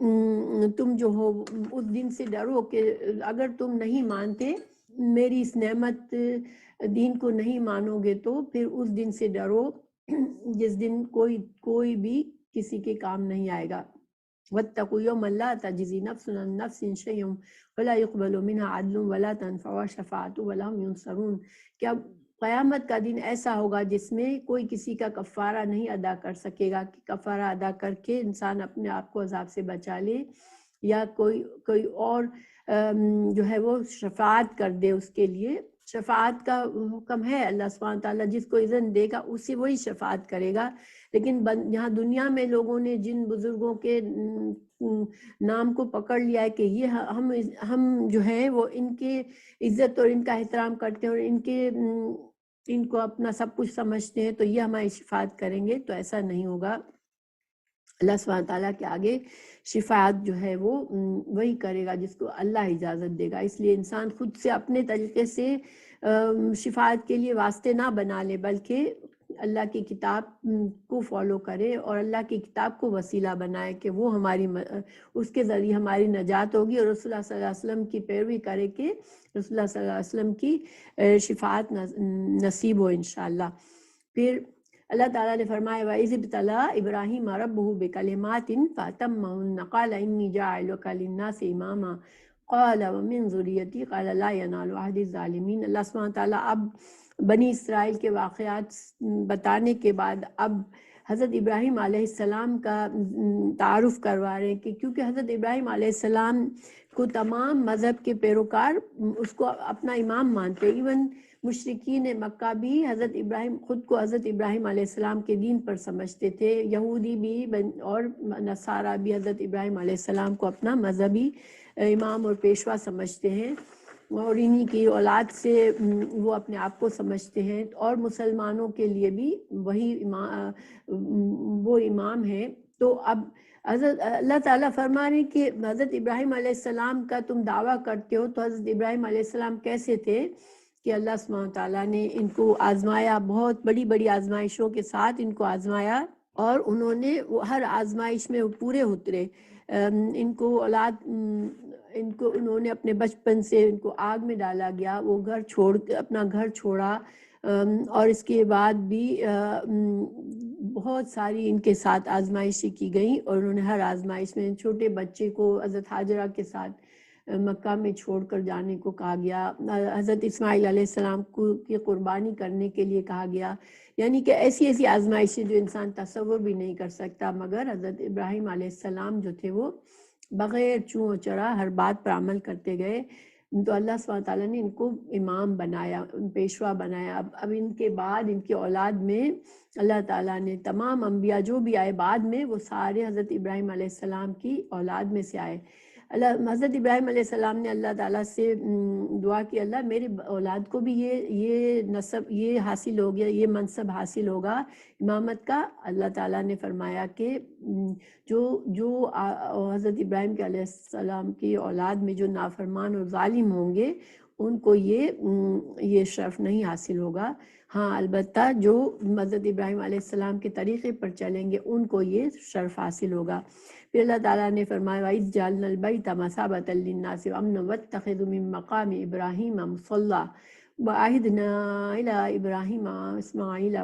تم جو ہو اس دن سے ڈرو کہ اگر تم نہیں مانتے میری اس نعمت دین کو نہیں مانو گے تو پھر اس دن سے ڈرو جس دن کوئی بھی کسی کے کام نہیں آئے گا۔ وَاتَّقُوا يَوْمًا لَا تَجْزِي نَفْسٌ عَن نَفْسٍ شَيْئًا وَلَا يُقْبَلُ مِنْهَا عَدْلٌ وَلَا تَنْفَعُهَا شَفَاعَةٌ وَلَا هُمْ يُنصَرُونَ۔ کہ اب قیامت کا دن ایسا ہوگا جس میں کوئی کسی کا کفارہ نہیں ادا کر سکے گا، کہ کفارہ ادا کر کے انسان اپنے آپ کو عذاب سے بچا لے، یا کوئی اور جو ہے وہ شفاعت کر دے اس کے لیے۔ شفاعت کا حکم ہے اللہ سبحانہ تعالیٰ جس کو اذن دے گا اسی وہی شفاعت کرے گا، لیکن یہاں دنیا میں لوگوں نے جن بزرگوں کے نام کو پکڑ لیا ہے کہ یہ ہم جو ہیں وہ ان کے عزت اور ان کا احترام کرتے ہیں اور ان کو اپنا سب کچھ سمجھتے ہیں، تو یہ ہماری شفاعت کریں گے، تو ایسا نہیں ہوگا۔ اللہ سبحانہ تعالیٰ کے آگے شفاعت جو ہے وہ وہی کرے گا جس کو اللہ اجازت دے گا۔ اس لیے انسان خود سے اپنے طریقے سے شفاعت کے لیے واسطے نہ بنا لے، بلکہ اللہ کی کتاب کو فالو کرے اور اللہ کی کتاب کو وسیلہ بنائے کہ وہ اس کے ذریعے ہماری نجات ہوگی، اور رسول اللہ صلی اللہ علیہ وسلم کی پیروی کرے کہ رسول اللہ صلی اللہ علیہ وسلم کی شفاعت نصیب ہو انشاءاللہ۔ پھر اللہ تعالیٰ نے فرمایا وَإِذِ ابْتَلَىٰ إِبْرَاهِيمَ رَبُّهُ بِكَلِمَاتٍ فَأَتَمَّهُنَّ قَالَ إِنِّي جَاعِلُكَ لِلنَّاسِ إِمَامًا قَالَ وَمِن ذُرِّيَّتِي قَالَ لَا يَنَالُ عَهْدِي الظَّالِمِينَ۔ اللہ سبحانہ تعالیٰ اب بنی اسرائیل کے واقعات بتانے کے بعد اب حضرت ابراہیم علیہ السلام کا تعارف کروا رہے ہیں کہ کیونکہ حضرت ابراہیم علیہ السلام کو تمام مذہب کے پیروکار اس کو اپنا امام مانتے ہیں. ایون مشرکین مکہ بھی حضرت ابراہیم خود کو حضرت ابراہیم علیہ السلام کے دین پر سمجھتے تھے. یہودی بھی اور نصارہ بھی حضرت ابراہیم علیہ السلام کو اپنا مذہبی امام اور پیشوا سمجھتے ہیں اور انہی کی اولاد سے وہ اپنے آپ کو سمجھتے ہیں. اور مسلمانوں کے لیے بھی وہی وہ امام ہیں. تو اب حضرت اللہ تعالیٰ فرما رہے ہیں کہ حضرت ابراہیم علیہ السلام کا تم دعویٰ کرتے ہو تو حضرت ابراہیم علیہ السلام کیسے تھے کہ اللہ سبحانہ تعالیٰ نے ان کو آزمایا، بہت بڑی بڑی آزمائشوں کے ساتھ ان کو آزمایا اور انہوں نے ہر آزمائش میں وہ پورے اترے. ان کو اولاد ان کو انہوں نے اپنے بچپن سے ان کو آگ میں ڈالا گیا، وہ گھر چھوڑ اپنا گھر چھوڑا اور اس کے بعد بھی بہت ساری ان کے ساتھ آزمائشیں کی گئیں اور انہوں نے ہر آزمائش میں چھوٹے بچے کو حضرت حاجرہ کے ساتھ مکہ میں چھوڑ کر جانے کو کہا گیا. حضرت اسماعیل علیہ السلام کو کی قربانی کرنے کے لیے کہا گیا. یعنی کہ ایسی ایسی آزمائشیں جو انسان تصور بھی نہیں کر سکتا، مگر حضرت ابراہیم علیہ السلام جو تھے وہ بغیر چوں چرا ہر بات پر عمل کرتے گئے. تو اللہ سبحانہ تعالیٰ نے ان کو امام بنایا، پیشوا بنایا. اب ان کے بعد ان کی اولاد میں اللہ تعالیٰ نے تمام انبیاء جو بھی آئے بعد میں وہ سارے حضرت ابراہیم علیہ السلام کی اولاد میں سے آئے. حضرت ابراہیم علیہ السلام نے اللہ تعالیٰ سے دعا کی، اللہ میرے اولاد کو بھی یہ نسب یہ حاصل ہو گیا، یہ منصب حاصل ہوگا امامت کا. اللہ تعالیٰ نے فرمایا کہ جو حضرت ابراہیم کے علیہ السلام کی اولاد میں جو نافرمان اور ظالم ہوں گے ان کو یہ شرف نہیں حاصل ہوگا. ہاں البتہ جو حضرت ابراہیم علیہ السلام کے طریقے پر چلیں گے ان کو یہ شرف حاصل ہوگا. پھر اللہ تعالیٰ نے فرمایا وَإِذْ جَعَلْنَا الْبَيْتَ مَثَابَةً لِلنَّاسِ وَأَمْنًا وَاتَّخِذُوا مِن مَّقَامِ إِبْرَاهِيمَ مُصَلًّى وَعَهِدْنَا إِلَىٰ إِبْرَاهِيمَ وإسماعيل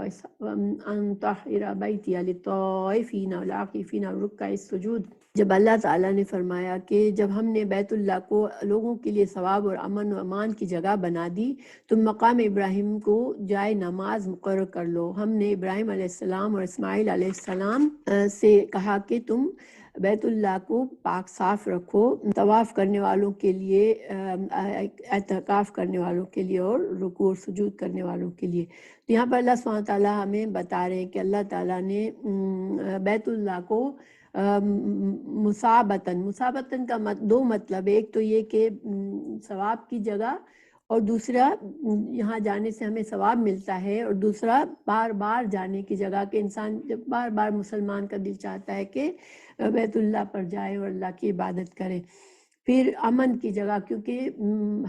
أَن طَهِّرَ بَيْتِيَ لِلطَّائِفِينَ وَالْعَاكِفِينَ وَالرُّكَّعِ السُّجُودِ. جب اللہ تعالیٰ نے فرمایا کہ جب ہم نے بیت اللہ کو لوگوں کے لیے ثواب اور امن و امان کی جگہ بنا دی تو مقام ابراہیم کو جائے نماز مقرر کر لو. ہم نے ابراہیم علیہ السلام اور اسماعیل علیہ السلام سے کہا کہ تم بیت اللہ کو پاک صاف رکھو، طواف کرنے والوں کے لیے، اعتکاف کرنے والوں کے لیے اور رکوع اور سجود کرنے والوں کے لیے. تو یہاں پر اللہ سبحانہ تعالیٰ ہمیں بتا رہے ہیں کہ اللہ تعالیٰ نے بیت اللہ کو مثابتاً کا دو مطلب، ایک تو یہ کہ ثواب کی جگہ اور دوسرا یہاں جانے سے ہمیں ثواب ملتا ہے، اور دوسرا بار بار جانے کی جگہ کہ انسان جب بار بار مسلمان کا دل چاہتا ہے کہ بیت اللہ پر جائے اور اللہ کی عبادت کرے. پھر امن کی جگہ، کیونکہ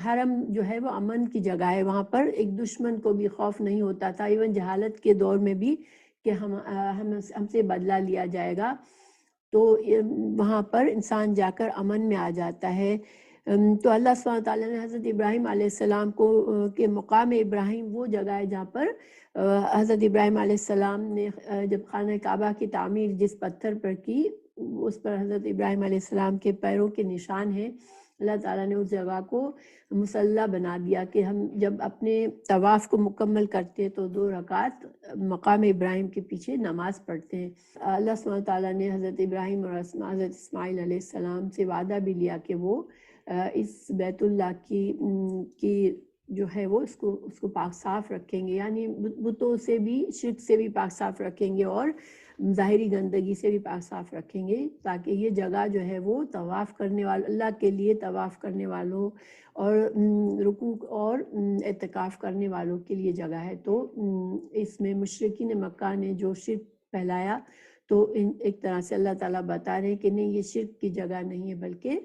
حرم جو ہے وہ امن کی جگہ ہے، وہاں پر ایک دشمن کو بھی خوف نہیں ہوتا تھا، ایون جہالت کے دور میں بھی کہ ہم سے بدلہ لیا جائے گا. تو وہاں پر انسان جا کر امن میں آ جاتا ہے. تو اللہ سبحانہ تعالیٰ نے حضرت ابراہیم علیہ السلام کو کہ مقام ابراہیم وہ جگہ ہے جہاں پر حضرت ابراہیم علیہ السلام نے جب خانہ کعبہ کی تعمیر جس پتھر پر کی اس پر حضرت ابراہیم علیہ السلام کے پیروں کے نشان ہیں. اللہ تعالیٰ نے اس جگہ کو مصلی بنا دیا کہ ہم جب اپنے طواف کو مکمل کرتے ہیں تو 2 رکعت مقام ابراہیم کے پیچھے نماز پڑھتے ہیں. اللہ سبحانہ تعالیٰ نے حضرت ابراہیم اور حضرت اسماعیل علیہ السلام سے وعدہ بھی لیا کہ وہ اس بیت اللہ کی جو ہے وہ اس کو پاک صاف رکھیں گے، یعنی بتوں سے بھی، شرک سے بھی پاک صاف رکھیں گے اور ظاہری گندگی سے بھی پاک صاف رکھیں گے، تاکہ یہ جگہ جو ہے وہ طواف کرنے والوں، اللہ کے لیے طواف کرنے والوں اور رکوع اور اعتکاف کرنے والوں کے لیے جگہ ہے. تو اس میں مشرکین مکہ نے جو شرک پھیلایا تو ایک طرح سے اللہ تعالیٰ بتا رہے ہیں کہ نہیں، یہ شرک کی جگہ نہیں ہے بلکہ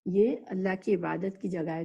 یہ اللہ کی عبادت کی جگہ ہے.